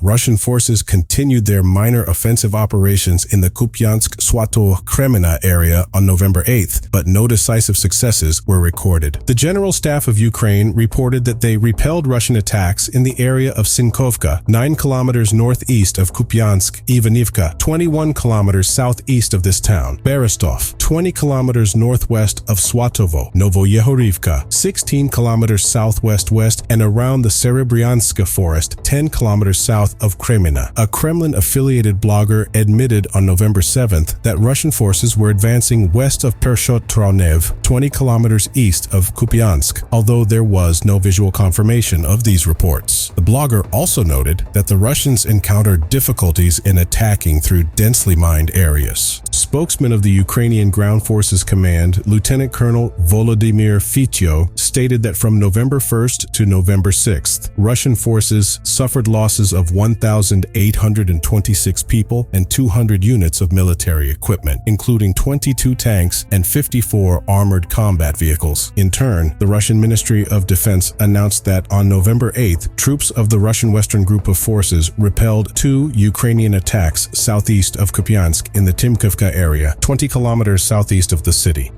Russian forces continued their minor offensive operations in the Kupiansk-Swato-Kremina area on November 8th, but no decisive successes were recorded. The General Staff of Ukraine reported that they repelled Russian attacks in the area of Sinkovka, 9 kilometers northeast of Kupiansk, Avdiivka, 21 kilometers southeast of this town, Berestov, 20 kilometers northwest of Swatovo, Novoyehorivka, 16 kilometers southwest-west, and around the Serebryanska forest, 10 kilometers south of Kremina. A Kremlin-affiliated blogger admitted on November 7th that Russian forces were advancing west of Pershot-Tronev, 20 kilometers east of Kupiansk, although there was no visual confirmation of these reports. The blogger also noted that the Russians encountered difficulties in attacking through densely mined areas. Spokesman of the Ukrainian Ground Forces Command, Lieutenant Colonel Volodymyr Fityo, stated that from November 1st to November 6th, Russian forces suffered losses of 1,826 people and 200 units of military equipment, including 22 tanks and 54 armored combat vehicles. In turn, the Russian Ministry of Defense announced that on November 8th, troops of the Russian Western Group of Forces repelled 2 Ukrainian attacks southeast of Kupiansk in the Timkovka area, 20 kilometers southeast of the city.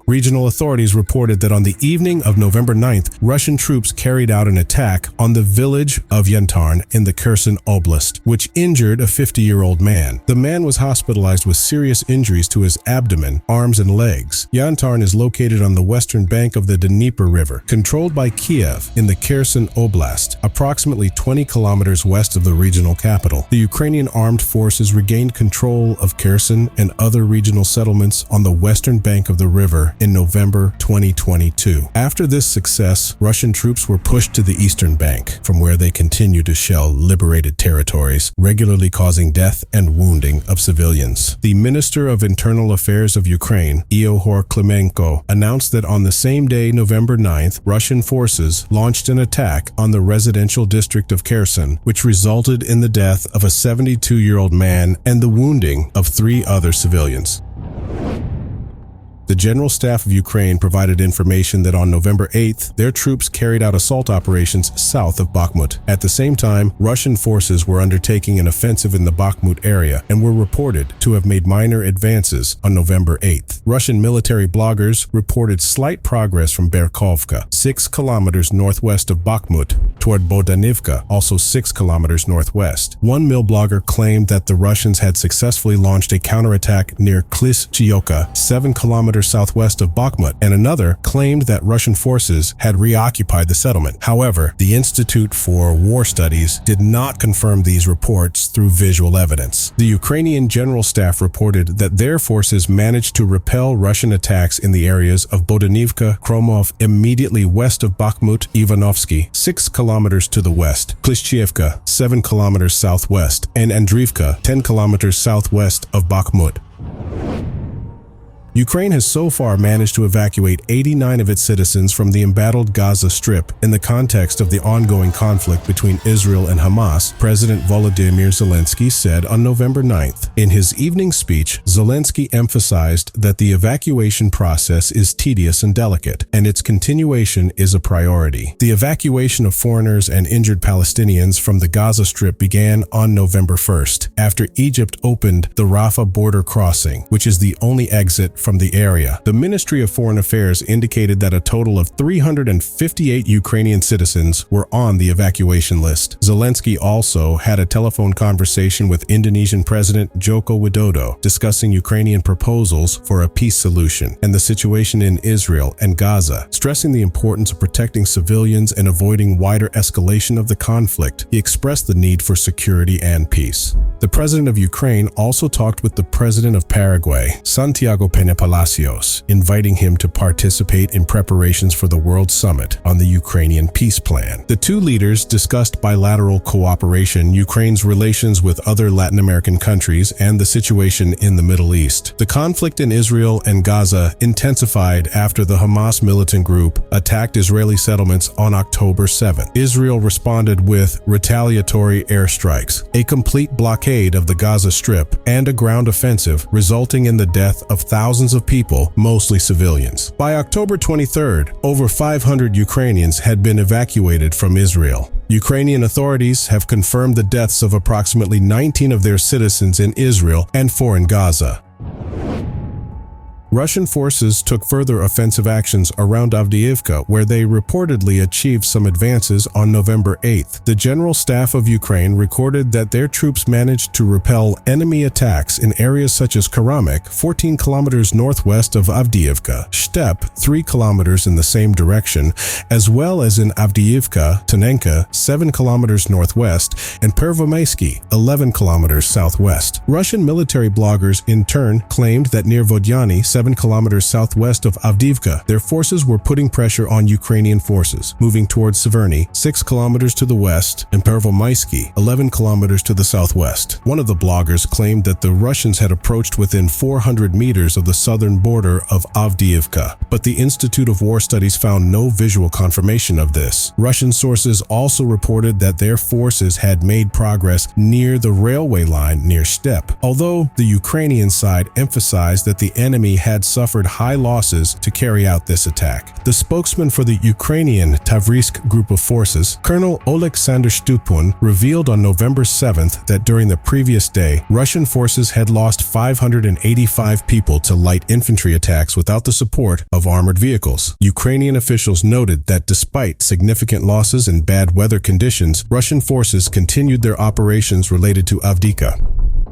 Regional authorities reported that on the evening of November 9th, Russian troops carried out an attack on the village of Yantarn in the Kherson Oblast, which injured a 50-year-old man. The man was hospitalized with serious injuries to his abdomen, arms, and legs. Yantarn is located on the western bank of the Dnieper River, controlled by Kiev in the Kherson Oblast, approximately 20 kilometers west of the regional capital. The Ukrainian armed forces regained control of Kherson and other regional settlements on the western bank of the river in November 2022. After this success, Russian troops were pushed to the eastern bank, from where they continued to shell liberated territories, regularly causing death and wounding of civilians. The Minister of Internal Affairs of Ukraine, Ihor Klimenko, announced that on the same day, November 9th, Russian forces launched an attack on the residential district of Kherson, which resulted in the death of a 72-year-old man and the wounding of 3 other civilians. The General Staff of Ukraine provided information that on November 8th, their troops carried out assault operations south of Bakhmut. At the same time, Russian forces were undertaking an offensive in the Bakhmut area and were reported to have made minor advances on November 8th. Russian military bloggers reported slight progress from Berkovka, 6 kilometers northwest of Bakhmut, toward Bodanivka, also 6 kilometers northwest. One mill blogger claimed that the Russians had successfully launched a counterattack near Klishchioka, 7 kilometers southwest of Bakhmut, and another claimed that Russian forces had reoccupied the settlement. However, the Institute for War Studies did not confirm these reports through visual evidence. The Ukrainian General Staff reported that their forces managed to repel Russian attacks in the areas of Bodanivka, Kromov, immediately west of Bakhmut, Ivanovsky, 6 kilometers to the west, Klishchievka, 7 kilometers southwest, and Andriivka, 10 kilometers southwest of Bakhmut. Ukraine has so far managed to evacuate 89 of its citizens from the embattled Gaza Strip in the context of the ongoing conflict between Israel and Hamas, President Volodymyr Zelensky said on November 9th. In his evening speech, Zelensky emphasized that the evacuation process is tedious and delicate, and its continuation is a priority. The evacuation of foreigners and injured Palestinians from the Gaza Strip began on November 1st, after Egypt opened the Rafah border crossing, which is the only exit from the area. The Ministry of Foreign Affairs indicated that a total of 358 Ukrainian citizens were on the evacuation list. Zelensky also had a telephone conversation with Indonesian President Joko Widodo, discussing Ukrainian proposals for a peace solution and the situation in Israel and Gaza, stressing the importance of protecting civilians and avoiding wider escalation of the conflict. He expressed the need for security and peace. The President of Ukraine also talked with the President of Paraguay, Santiago Peña Palacios, inviting him to participate in preparations for the World Summit on the Ukrainian peace plan. The two leaders discussed bilateral cooperation, Ukraine's relations with other Latin American countries, and the situation in the Middle East. The conflict in Israel and Gaza intensified after the Hamas militant group attacked Israeli settlements on October 7th. Israel responded with retaliatory airstrikes, a complete blockade of the Gaza Strip, and a ground offensive, resulting in the death of thousands of people, mostly civilians. By October 23rd, over 500 Ukrainians had been evacuated from Israel. Ukrainian authorities have confirmed the deaths of approximately 19 of their citizens in Israel and 4 in Gaza. Russian forces took further offensive actions around Avdiivka, where they reportedly achieved some advances on November 8th. The General Staff of Ukraine recorded that their troops managed to repel enemy attacks in areas such as Kupiansk, 14 kilometers northwest of Avdiivka, Step, 3 kilometers in the same direction, as well as in Avdiivka, Tonenka, 7 kilometers northwest, and Pervomaysky, 11 kilometers southwest. Russian military bloggers in turn claimed that near Vodyany, 7 kilometers southwest of Avdiivka, their forces were putting pressure on Ukrainian forces, moving towards Severny, 6 kilometers to the west, and Pervomaysky, 11 kilometers to the southwest. One of the bloggers claimed that the Russians had approached within 400 meters of the southern border of Avdiivka, but the Institute of War Studies found no visual confirmation of this. Russian sources also reported that their forces had made progress near the railway line near Step, although the Ukrainian side emphasized that the enemy had suffered high losses to carry out this attack. The spokesman for the Ukrainian Tavrisk Group of Forces, Colonel Oleksandr Stupun, revealed on November 7th that during the previous day, Russian forces had lost 585 people to light infantry attacks without the support of armored vehicles. Ukrainian officials noted that despite significant losses and bad weather conditions, Russian forces continued their operations related to Avdiivka.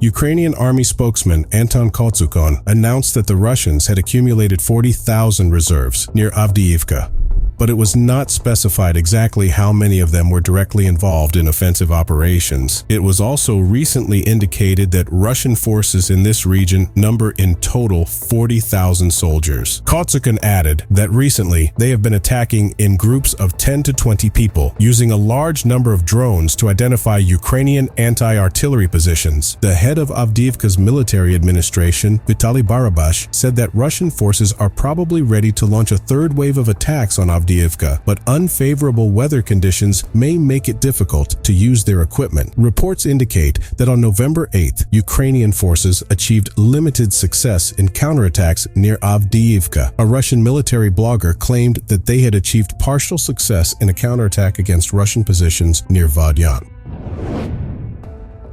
Ukrainian army spokesman Anton Kotsukon announced that the Russians had accumulated 40,000 reserves near Avdiivka, but it was not specified exactly how many of them were directly involved in offensive operations. It was also recently indicated that Russian forces in this region number in total 40,000 soldiers. Kotsukon added that recently they have been attacking in groups of 10 to 20 people, using a large number of drones to identify Ukrainian anti-artillery positions. The head of Avdiivka's military administration, Vitaly Barabash, said that Russian forces are probably ready to launch a third wave of attacks on Avdiivka, but unfavorable weather conditions may make it difficult to use their equipment. Reports indicate that on November 8th, Ukrainian forces achieved limited success in counterattacks near Avdiivka. A Russian military blogger claimed that they had achieved partial success in a counterattack against Russian positions near Vodyany.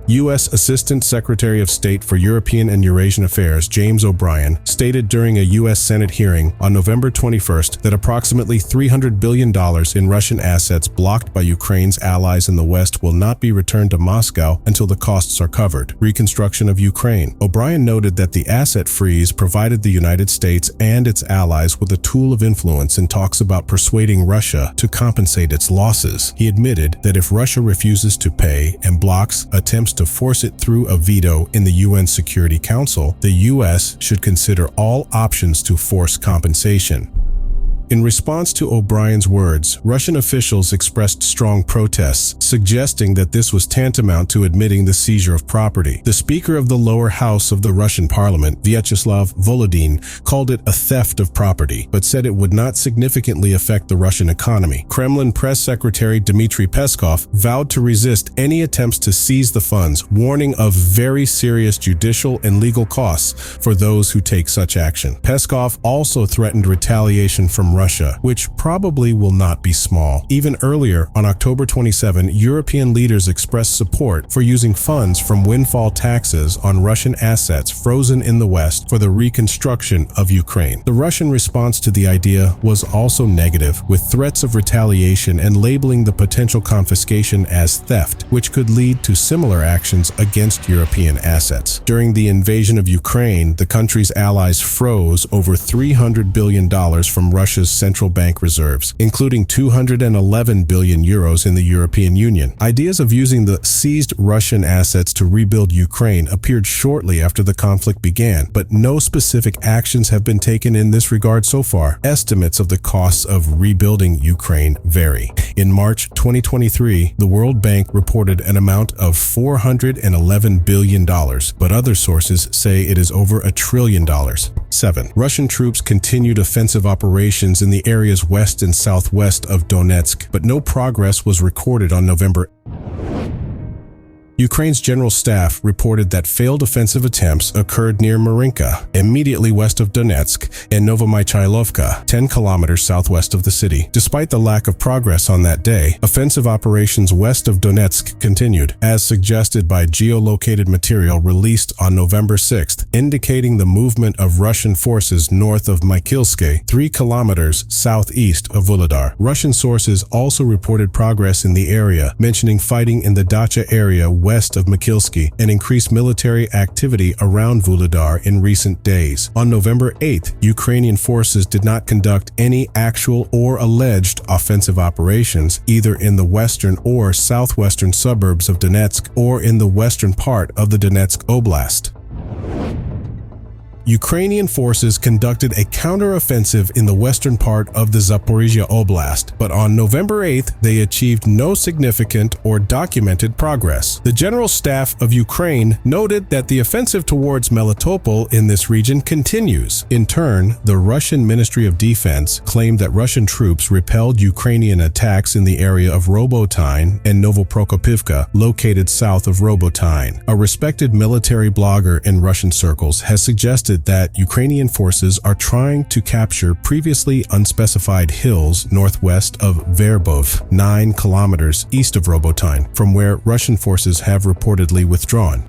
U.S. Assistant Secretary of State for European and Eurasian Affairs James O'Brien stated during a U.S. Senate hearing on November 21st that approximately $300 billion in Russian assets blocked by Ukraine's allies in the West will not be returned to Moscow until the costs are covered. Reconstruction of Ukraine. O'Brien noted that the asset freeze provided the United States and its allies with a tool of influence in talks about persuading Russia to compensate its losses. He admitted that if Russia refuses to pay and blocks attempts to force it through a veto in the UN Security Council, the U.S. should consider all options to force compensation. In response to O'Brien's words, Russian officials expressed strong protests, suggesting that this was tantamount to admitting the seizure of property. The Speaker of the lower house of the Russian parliament, Vyacheslav Volodin, called it a theft of property, but said it would not significantly affect the Russian economy. Kremlin Press Secretary Dmitry Peskov vowed to resist any attempts to seize the funds, warning of very serious judicial and legal costs for those who take such action. Peskov also threatened retaliation from Russia, which probably will not be small. Even earlier, on October 27, European leaders expressed support for using funds from windfall taxes on Russian assets frozen in the West for the reconstruction of Ukraine. The Russian response to the idea was also negative, with threats of retaliation and labeling the potential confiscation as theft, which could lead to similar actions against European assets. During the invasion of Ukraine, the country's allies froze over $300 billion from Russia's central bank reserves, including 211 billion euros in the European Union. Ideas of using the seized Russian assets to rebuild Ukraine appeared shortly after the conflict began, but no specific actions have been taken in this regard so far. Estimates of the costs of rebuilding Ukraine vary. In March 2023, the World Bank reported an amount of $411 billion, but other sources say it is over $1 trillion. 7. Russian troops continued offensive operations in the areas west and southwest of Donetsk, but no progress was recorded on November. Ukraine's General Staff reported that failed offensive attempts occurred near Marinka, immediately west of Donetsk, and Novomykhailovka, 10 kilometers southwest of the city. Despite the lack of progress on that day, offensive operations west of Donetsk continued, as suggested by geolocated material released on November 6th, indicating the movement of Russian forces north of Mykilske, 3 kilometers southeast of Vuhledar. Russian sources also reported progress in the area, mentioning fighting in the Dacha area west of Mykilske and increased military activity around Vuhledar in recent days. On November 8th, Ukrainian forces did not conduct any actual or alleged offensive operations either in the western or southwestern suburbs of Donetsk or in the western part of the Donetsk Oblast. Ukrainian forces conducted a counteroffensive in the western part of the Zaporizhzhia Oblast, but on November 8th, they achieved no significant or documented progress. The General Staff of Ukraine noted that the offensive towards Melitopol in this region continues. In turn, the Russian Ministry of Defense claimed that Russian troops repelled Ukrainian attacks in the area of Robotyne and Novoprokopivka, located south of Robotyne. A respected military blogger in Russian circles has suggested that Ukrainian forces are trying to capture previously unspecified hills northwest of Verbov, 9 kilometers east of Robotyne, from where Russian forces have reportedly withdrawn.